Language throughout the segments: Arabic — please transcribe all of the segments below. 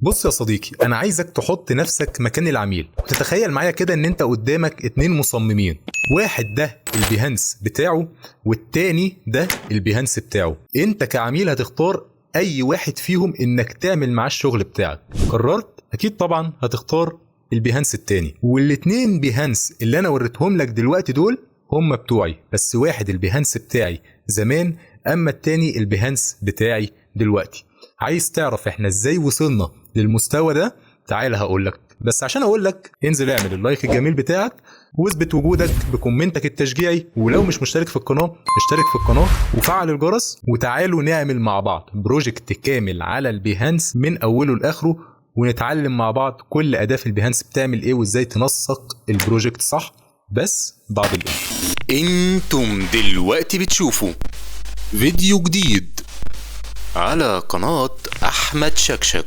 بص يا صديقي، انا عايزك تحط نفسك مكان العميل وتتخيل معايا كده ان انت قدامك اتنين مصممين. واحد ده البيهانس بتاعه والتاني ده البيهانس بتاعه. انت كعميل هتختار اي واحد فيهم انك تعمل معاه الشغل بتاعك. قررت اكيد طبعا هتختار البيهانس التاني، والاتنين بيهانس اللي انا وريتهم لك دلوقتي دول هم بتوعي، بس واحد البيهانس بتاعي زمان اما التاني البيهانس بتاعي دلوقتي. عايز تعرف احنا ازاي وصلنا للمستوى ده؟ تعال هقولك، بس عشان اقولك انزل اعمل اللايك الجميل بتاعك واثبت وجودك بكومنتك التشجيعي، ولو مش مشترك في القناة اشترك في القناة وفعل الجرس، وتعالوا نعمل مع بعض بروجكت كامل على البيهانس من اوله لاخره، ونتعلم مع بعض كل اداة في البيهانس بتعمل ايه وازاي تنسق البروجكت صح. بس بعد انتم دلوقتي بتشوفوا فيديو جديد على قناة احمد شكشك.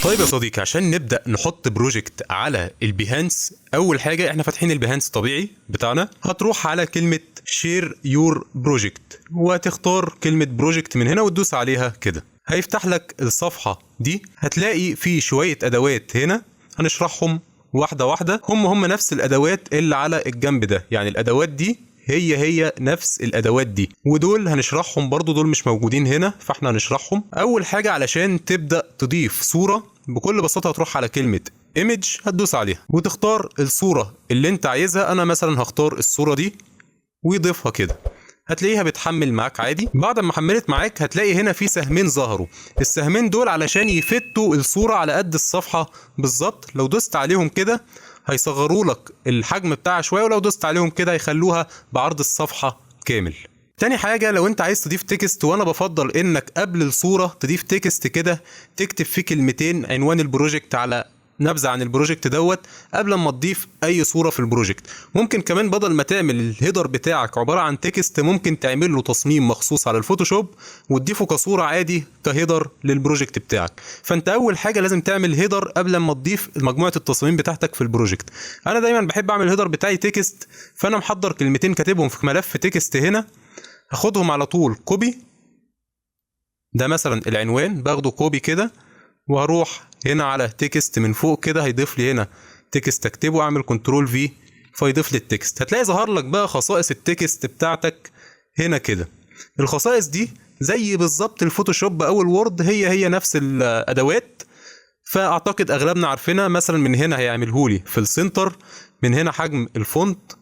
طيب يا صديقي، عشان نبدأ نحط بروجكت على البيهانس، أول حاجة احنا فاتحين البيهانس طبيعي بتاعنا، هتروح على كلمة شير يور بروجكت وهتختار كلمة بروجكت من هنا وتدوس عليها كده. هيفتح لك الصفحة دي، هتلاقي فيه شوية أدوات هنا هنشرحهم واحدة واحدة. هم نفس الأدوات اللي على الجنب ده، يعني الأدوات دي هي نفس الادوات دي، ودول هنشرحهم برضو، دول مش موجودين هنا فاحنا هنشرحهم. اول حاجة علشان تبدأ تضيف صورة، بكل بساطة هتروح على كلمة ايمج هتدوس عليها وتختار الصورة اللي انت عايزها. انا مثلا هختار الصورة دي ويضيفها كده، هتلاقيها بتحمل معاك عادي. بعد ما حملت معاك هتلاقي هنا في سهمين ظهروا، السهمين دول علشان يفتوا الصورة على قد الصفحة بالظبط. لو دوست عليهم كده هيصغروا لك الحجم بتاعها شويه، ولو دوست عليهم كده هيخلوها بعرض الصفحه كامل. تاني حاجه، لو انت عايز تضيف تكست، وانا بفضل انك قبل الصوره تضيف تكست كده تكتب فيه كلمتين عنوان البروجكت على نبذه عن البروجكت دوت قبل ما تضيف اي صوره في البروجكت. ممكن كمان بدل ما تعمل الهيدر بتاعك عباره عن تكست، ممكن تعمل له تصميم مخصوص على الفوتوشوب وتضيفه كصوره عادي كهيدر للبروجكت بتاعك. فانت اول حاجه لازم تعمل هيدر قبل ما تضيف مجموعه التصاميم بتاعتك في البروجكت. انا دايما بحب اعمل الهيدر بتاعي تكست، فانا محضر كلمتين كاتبهم في ملف تكست هنا، هاخدهم على طول كوبي. ده مثلا العنوان، باخده كوبي كده وهروح هنا على تكست من فوق كده، هيضيف لي هنا تكست، اكتبه اعمل كنترول في فيضيف لي التكست. هتلاقي ظهر لك بقى خصائص التكست بتاعتك هنا كده. الخصائص دي زي بالظبط الفوتوشوب او الوورد، هي نفس الادوات، فاعتقد اغلبنا عارفينها. مثلا من هنا هيعمله لي في السنتر، من هنا حجم الفونت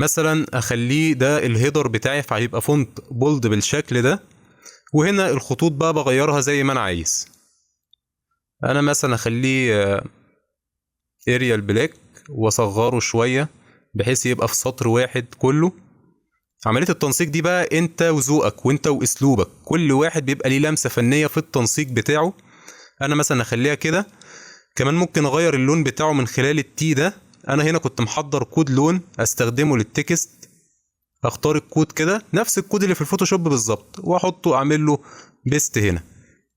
مثلا اخليه ده الهيدر بتاعي فهيبقى فونت بولد بالشكل ده، وهنا الخطوط بقى بغيرها زي ما انا عايز. انا مثلا اخليه اريال بلاك واصغره شويه بحيث يبقى في سطر واحد كله. عمليه التنسيق دي بقى انت وذوقك وانت واسلوبك، كل واحد بيبقى ليه لمسه فنيه في التنسيق بتاعه. انا مثلا اخليها كده. كمان ممكن اغير اللون بتاعه من خلال التي ده. انا هنا كنت محضر كود لون استخدمه للتكست، اختار الكود كده نفس الكود اللي في الفوتوشوب بالظبط واحطه، اعمل له بيست هنا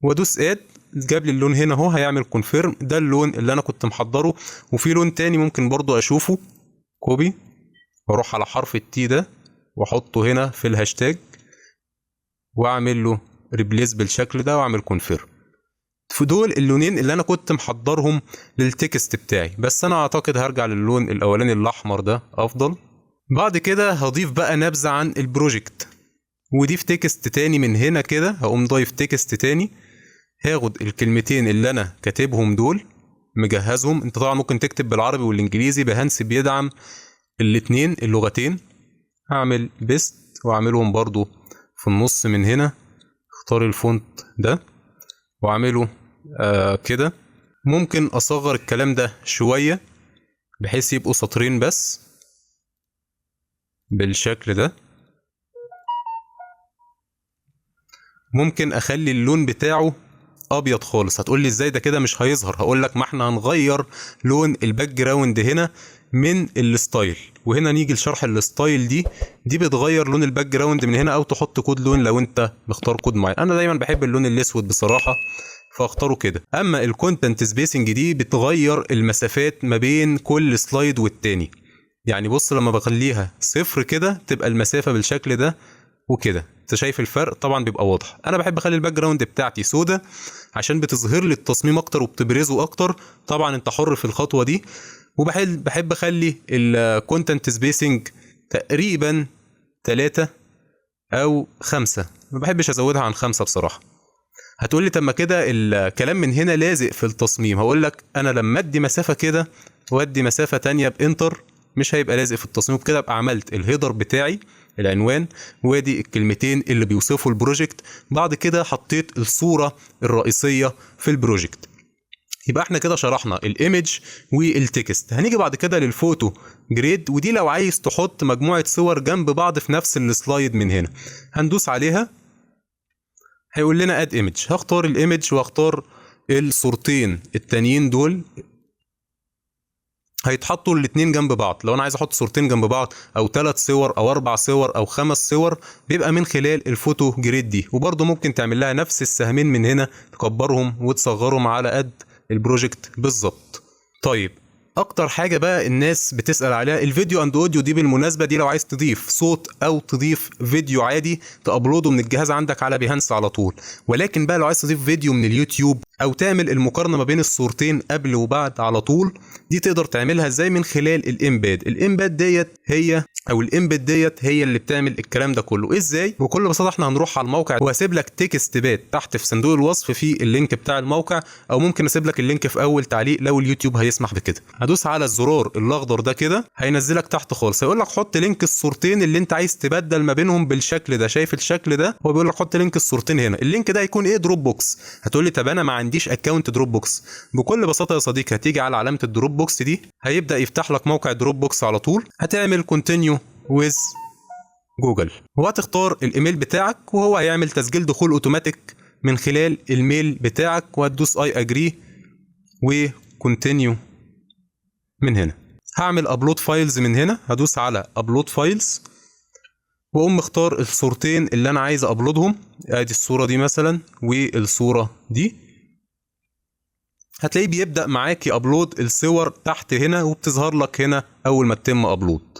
وادوس اد، جاب لي اللون هنا اهو، هيعمل كونفيرم. ده اللون اللي انا كنت محضره. وفي لون تاني ممكن برضو اشوفه، كوبي واروح على حرف التي ده واحطه هنا في الهاشتاج واعمل له ريبليس بالشكل ده واعمل كونفيرم. في دول اللونين اللي انا كنت محضرهم للتكست بتاعي، بس انا اعتقد هرجع للون الاولاني الاحمر ده افضل. بعد كده هضيف بقى نبذة عن البروجكت وضيف تكست تاني من هنا كده، هقوم ضايف تكست تاني. هاخد الكلمتين اللي انا كاتبهم دول مجهزهم، انت طبعا ممكن تكتب بالعربي والانجليزي، بيهانس بيدعم الاتنين اللغتين. هعمل بيست واعملهم برضو في النص من هنا، اختار الفونت ده واعمله كده. ممكن اصغر الكلام ده شوية بحيث يبقوا سطرين بس بالشكل ده. ممكن اخلي اللون بتاعه ابيض خالص. هتقول لي ازاي ده كده مش هيظهر؟ هقول لك ما احنا هنغير لون الباك جراوند هنا من الستايل، وهنا نيجي لشرح الستايل. دي بتغير لون الباك جراوند من هنا، او تحط كود لون لو انت مختار كود معين. انا دايما بحب اللون الاسود بصراحه فاختاره كده. اما الكونتنت سبيسنج دي بتغير المسافات ما بين كل سلايد والتاني. يعني بص لما بخليها صفر كده تبقى المسافه بالشكل ده وكده. انت شايف الفرق طبعا بيبقى واضح. انا بحب اخلي الباك جراوند بتاعتي سودا عشان بتظهر لي التصميم اكتر وبتبرزه اكتر. طبعا انت حر في الخطوه دي. وبحب اخلي الكونتنت سبيسنج تقريبا 3 او 5، ما بحبش ازودها عن 5 بصراحه. هتقول لي طب ما كده الكلام من هنا لازق في التصميم. هقول لك انا لما ادي مسافه كده وادي مسافه تانية بانتر مش هيبقى لازق في التصميم. كده ابقى عملت الهيدر بتاعي العنوان وادي الكلمتين اللي بيوصفوا البروجكت، بعد كده حطيت الصوره الرئيسيه في البروجكت. يبقى احنا كده شرحنا الايمج والتكست. هنيجي بعد كده للفوتو جريد، ودي لو عايز تحط مجموعه صور جنب بعض في نفس السلايد من هنا هندوس عليها هيقول لنا اد ايمج. هختار الايمج واختار الصورتين التانيين دول هيتحطوا الاتنين جنب بعض. لو انا عايز احط صورتين جنب بعض او 3 صور او 4 صور او 5 صور بيبقى من خلال الفوتو جريد دي. وبرضه ممكن تعمل لها نفس السهمين من هنا تكبرهم وتصغرهم على قد البروجكت بالظبط. طيب اكتر حاجه بقى الناس بتسال عليها الفيديو اند اوديو. دي بالمناسبه دي لو عايز تضيف صوت او تضيف فيديو عادي تابلوده من الجهاز عندك على بيهانس على طول. ولكن بقى لو عايز تضيف فيديو من اليوتيوب او تعمل المقارنه ما بين الصورتين قبل وبعد على طول، دي تقدر تعملها ازاي؟ من خلال الامباد. الامباد ديت هي اللي بتعمل الكلام ده كله. ازاي؟ بكل بساطه احنا هنروح على الموقع وهسيب لك تكست بات تحت في صندوق الوصف في اللينك بتاع الموقع، او ممكن اسيب لك اللينك في اول تعليق لو اليوتيوب هيسمح بكده. هدوس على الزرار الاخضر ده كده هينزلك تحت خالص، هيقول لك حط لينك الصورتين اللي انت عايز تبدل ما بينهم بالشكل ده. شايف الشكل ده؟ هو بيقول لك حط لينك الصورتين هنا. اللينك ده هيكون ايه؟ دروب بوكس. هتقول لي طب انا ما عنديش اكونت دروب بوكس. بكل بساطه يا صديقي هتيجي على علامه الدروب بوكس دي هيبدا يفتح لك موقع دروب بوكس على طول. هتعمل كونتينيو ويز جوجل وهتختار الايميل بتاعك وهو هيعمل تسجيل دخول اوتوماتيك من خلال الميل بتاعك، وهتدوس اي اجري وكونتينيو من هنا. هعمل ابلود فايلز من هنا، هدوس على ابلود فايلز واقوم مختار الصورتين اللي انا عايز ابلودهم. ادي الصوره دي مثلا والصوره دي. هتلاقيه بيبدا معاك يابلود الصور تحت هنا وبتظهر لك هنا اول ما تتم ابلود.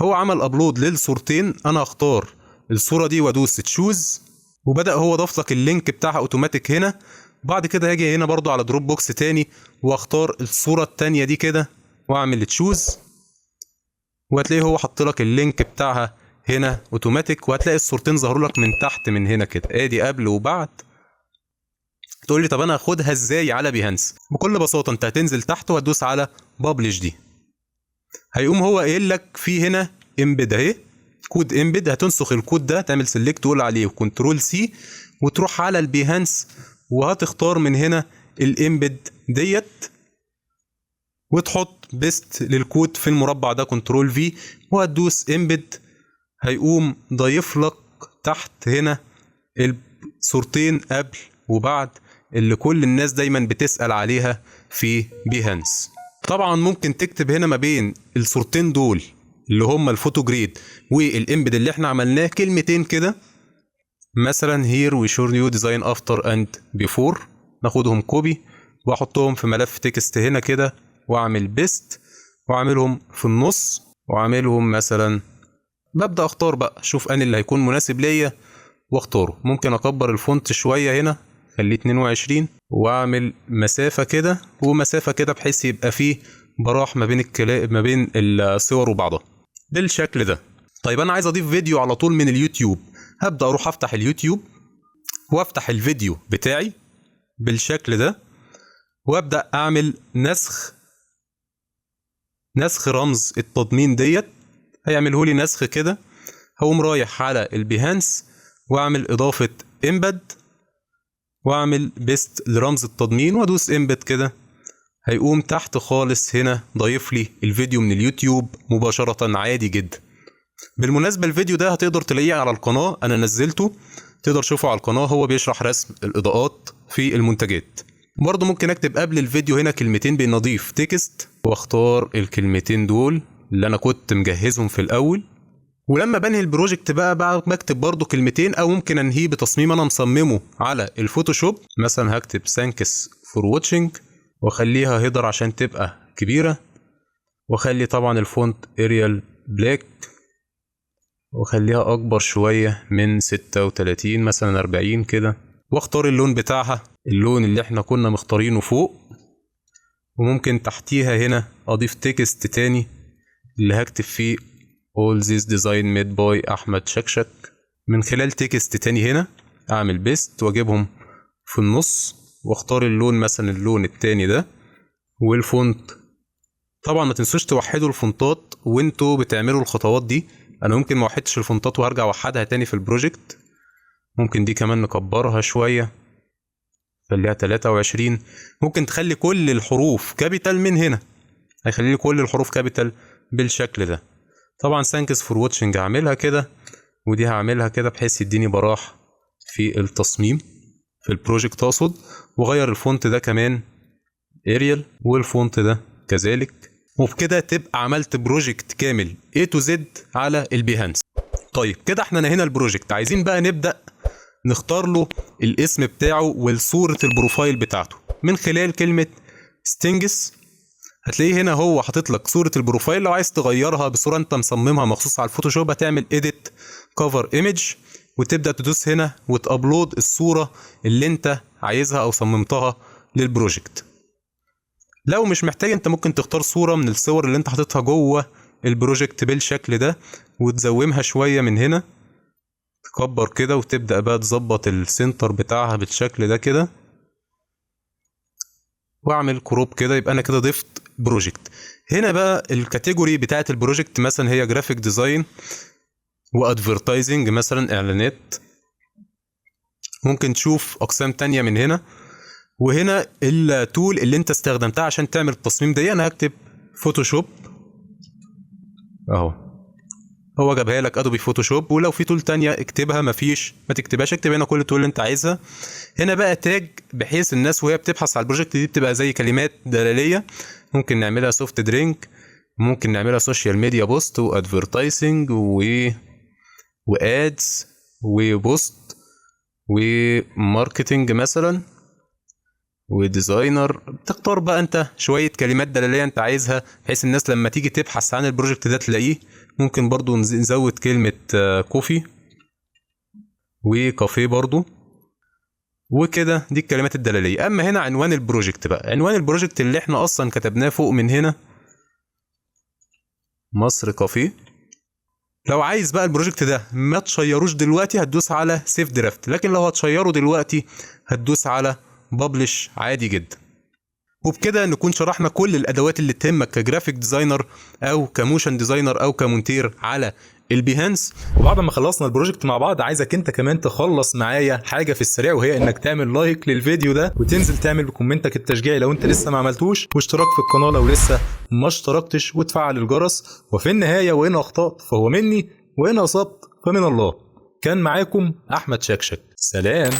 هو عمل ابلود للصورتين. انا هختار الصوره دي وادوس تشوز وبدا هو ضاف لك اللينك بتاعها اوتوماتيك هنا. بعد كده هاجي هنا برضو على دروب بوكس تاني واختار الصوره التانيه دي كده واعمل تشوز، وهتلاقيه هو حط لك اللينك بتاعها هنا اوتوماتيك، وهتلاقي الصورتين ظهروا لك من تحت من هنا كده ادي قبل وبعد. تقول لي طب انا هاخدها ازاي على بيهانس؟ بكل بساطه انت هتنزل تحت وهتدوس على بابلش دي، هيقوم هو قايل لك في هنا امبيد اهي كود امبيد. هتنسخ الكود ده تعمل سيلكت تقول عليه وكنترول سي وتروح على البيهانس وهتختار من هنا الامبيد ديت وتحط بيست للكود في المربع ده كنترول في وهتدوس امبيد. هيقوم ضايف لك تحت هنا الصورتين قبل وبعد اللي كل الناس دايما بتسأل عليها في بيهانس. طبعا ممكن تكتب هنا ما بين الصورتين دول اللي هم الفوتو جريد والامبيد اللي احنا عملناه كلمتين كده، مثلا هير وي شور يو ديزاين افتر اند بيفور. ناخدهم كوبي واحطهم في ملف تكست هنا كده واعمل بيست واعملهم في النص واعملهم مثلا، ببدا اختار بقى شوف اني اللي هيكون مناسب ليا واختاره. ممكن اكبر الفونت شويه هنا خليه 22 واعمل مسافه كده ومسافه كده بحيث يبقى فيه براح ما بين الصور وبعضها بالشكل ده. طيب انا عايز اضيف فيديو على طول من اليوتيوب. هبدا اروح افتح اليوتيوب وافتح الفيديو بتاعي بالشكل ده وابدا اعمل نسخ رمز التضمين ديت. هيعمله لي نسخ كده. هقوم رايح على البيهانس واعمل اضافه امبد واعمل بيست لرمز التضمين وادوس امبد كده. هيقوم تحت خالص هنا ضايف لي الفيديو من اليوتيوب مباشره عادي جدا. بالمناسبه الفيديو ده هتقدر تلاقيه على القناه، انا نزلته تقدر تشوفه على القناه. هو بيشرح رسم الاضاءات في المنتجات. برضه ممكن اكتب قبل الفيديو هنا كلمتين بان اضيف تكست واختار الكلمتين دول اللي انا كنت مجهزهم في الاول. ولما بنهي البروجكت بقى بكتب برضو كلمتين او ممكن انهيه بتصميم انا مصممه على الفوتوشوب. مثلا هكتب ثانكس فور واتشنج واخليها هيدر عشان تبقى كبيره، واخلي طبعا الفونت اريال بلاك واخليها اكبر شوية من 36 مثلا 40 كده، واختار اللون بتاعها، اللون اللي احنا كنا مختارينه فوق. وممكن تحتيها هنا اضيف تكست تاني اللي هكتب فيه all this design made by احمد شكشك. من خلال تكست تاني هنا اعمل بيست واجيبهم في النص، واختار اللون مثلا اللون التاني ده. والفونت طبعا ما تنسوش توحدوا الفونتات وانتوا بتعملوا الخطوات دي. انا ممكن ما وحدتش الفونتات وهرجع اوحدها تاني في البروجكت. ممكن دي كمان نكبرها شوية، خليها 23. ممكن تخلي كل الحروف كابيتال من هنا، هيخلي لي كل الحروف كابيتال بالشكل ده. طبعا ثانكس فور واتشنج هعملها كده، ودي هعملها كده بحيث يديني براح في التصميم في البروجكت اقصد. وغير الفونت ده كمان اريال، والفونت ده كذلك. وبكده تبقى عملت بروجكت كامل A to Z على البيهانس. طيب كده احنا هنا البروجكت، عايزين بقى نبدأ نختار له الاسم بتاعه والصورة البروفايل بتاعته من خلال كلمة ستينجس. هتلاقيه هنا هو حاطط لك صورة البروفايل. لو عايز تغيرها بصورة انت مصممها مخصوص على الفوتوشوب هتعمل edit cover image، وتبدأ تدوس هنا وتابلود الصورة اللي انت عايزها او صممتها للبروجكت. لو مش محتاج انت ممكن تختار صورة من الصور اللي انت حاططها جوه البروجكت بالشكل ده، وتزومها شوية من هنا، تكبر كده، وتبدأ بقى تظبط السنتر بتاعها بالشكل ده كده، واعمل كروب كده. يبقى انا كده ضفت بروجكت. هنا بقى الكاتيجوري بتاعت البروجكت مثلا هي جرافيك ديزاين وادفرتايزنج مثلا اعلانات. ممكن تشوف اقسام تانية من هنا. وهنا التول اللي انت استخدمتها عشان تعمل التصميم ده، انا هكتب فوتوشوب اهو، هو جابها لك ادوبي فوتوشوب. ولو في تول تانية اكتبها، مفيش ما تكتبهاش، اكتب هنا كل التول اللي انت عايزها. هنا بقى تاج بحيث الناس وهي بتبحث على البروجكت دي بتبقى زي كلمات دلالية. ممكن نعملها سوفت درينك، ممكن نعملها سوشيال ميديا بوست وادفرتايزنج وادز وبوست وماركتنج مثلا وديزاينر. بتختار بقى انت شوية كلمات دلالية انت عايزها بحيث الناس لما تيجي تبحث عن البروجكت ده تلاقيه. ممكن برضو نزود كلمة كوفي وكافيه برضو، وكده دي الكلمات الدلالية. اما هنا عنوان البروجكت بقى، عنوان البروجكت اللي احنا اصلا كتبناه فوق من هنا مصر كافيه. لو عايز بقى البروجكت ده ما تشيروش دلوقتي هتدوس على سيف درافت، لكن لو هتشيره دلوقتي هتدوس على ببلش عادي جدا. وبكده نكون شرحنا كل الادوات اللي تهمك كجرافيك ديزاينر او كموشن ديزاينر او كمونتير على البيهانس. وبعد ما خلصنا البروجكت مع بعض عايزك انت كمان تخلص معايا حاجه في السريع، وهي انك تعمل لايك للفيديو ده وتنزل تعمل بكومنتك التشجيعي لو انت لسه ما عملتوش، واشتراك في القناه لو لسه ما اشتركتش، وتفعل الجرس. وفي النهايه وان اخطات فهو مني وان اصبت فمن الله. كان معاكم احمد شكشك، سلام.